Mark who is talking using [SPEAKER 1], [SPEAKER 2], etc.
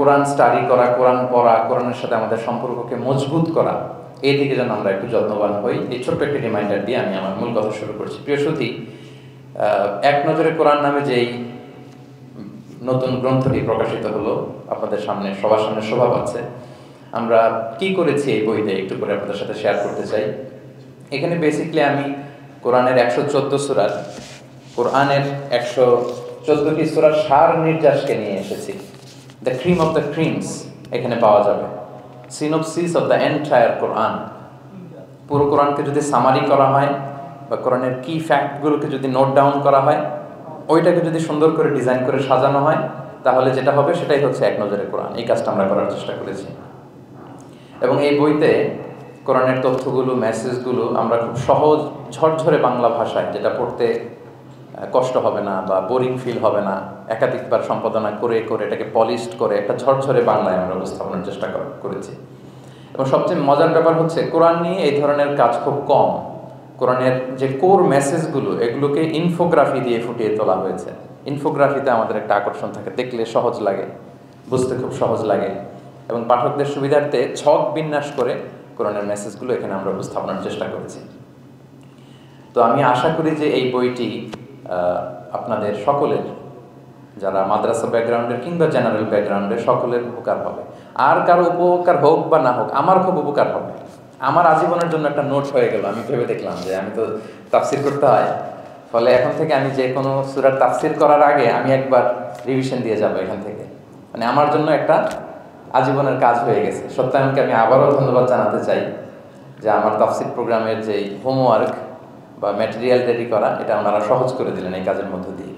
[SPEAKER 1] কোরআন study করা, কোরআন পড়া, কোরআনের সাথে আমাদের সম্পর্ককে মজবুত করা, এই দিকে যেন আমরা একটু যত্নবান হই। এই ছোট্ট একটি রিমাইন্ডার দিয়ে আমি আমার মূল কথা শুরু করছি। প্রিয় সুধী, এক নজরে কোরআন নামে যেই নতুন গ্রন্থটি প্রকাশিত হলো, আপনাদের সামনে সবার সামনে শোভা পাচ্ছে। আমরা কি করেছি এই বইতে একটু করে আপনাদের সাথে শেয়ার করতে চাই। এখানে বেসিক্যালি আমি কোরআনের 114 সূরার, কোরআনের 114টি সূরার সার নির্যাসকে নিয়ে এসেছি। The cream of the creams এখানে পাওয়া যাবে। সিনোপসিস অফ দ্য এন্টায়ার কোরআন। পুরো কোরআনকে যদি সামারি করা হয় বা কোরআনের কি ফ্যাক্টগুলোকে যদি নোট ডাউন করা হয়, ওইটাকে যদি সুন্দর করে ডিজাইন করে সাজানো হয়, তাহলে যেটা হবে সেটাই হচ্ছে এক নজরে কোরআন। এই কাজটা আমরা করার চেষ্টা করেছি এবং এই বইতে কোরআনের তথ্যগুলো, মেসেজগুলো আমরা খুব সহজ ঝরঝরে বাংলা ভাষায়, যেটা পড়তে কষ্ট হবে না বা বোরিং ফিল হবে না, একাধিকবার সম্পাদনা করে করে এটাকে পলিশড করে একটা ঝরঝরে বাংলায় আমরা উপস্থাপনের চেষ্টা করেছি। এবং সবচেয়ে মজার ব্যাপার হচ্ছে কোরআন নিয়ে এই ধরনের কাজ খুব কম। কোরআনের যে কোর মেসেজগুলো, এগুলোকে ইনফোগ্রাফি দিয়ে ফুটিয়ে তোলা হয়েছে। ইনফোগ্রাফিতে আমাদের একটা আকর্ষণ থাকে, দেখলে সহজ লাগে, বুঝতে খুব সহজ লাগে এবং পাঠকদের সুবিধার্থে ছক বিন্যাস করে কোরআনের মেসেজগুলো এখানে আমরা উপস্থাপনের চেষ্টা করেছি। তো আমি আশা করি যে এই বইটি আপনাদের সকলের, যারা মাদ্রাসা ব্যাকগ্রাউন্ডের কিংবা জেনারেল ব্যাকগ্রাউন্ডের, সকলের উপকার হবে। আর কারো উপকার হোক বা না হোক, আমার খুব উপকার হবে। আমার আজীবনের জন্য একটা নোট হয়ে গেল। আমি ভেবে দেখলাম যে আমি তো তাফসির করতে হয়, ফলে এখন থেকে আমি যে কোনো সূরার তাফসির করার আগে আমি একবার রিভিশন দিয়ে যাব এখান থেকে। মানে আমার জন্য একটা আজীবনের কাজ হয়ে গেছে। সত্যায়নকে আমি আবারও ধন্যবাদ জানাতে চাই যে আমার তাফসির প্রোগ্রামের যেই হোমওয়ার্ক বা ম্যাটেরিয়াল রেডি করা, এটা ওনারা সহজ করে দিলেন এই কাজের মধ্য দিয়ে।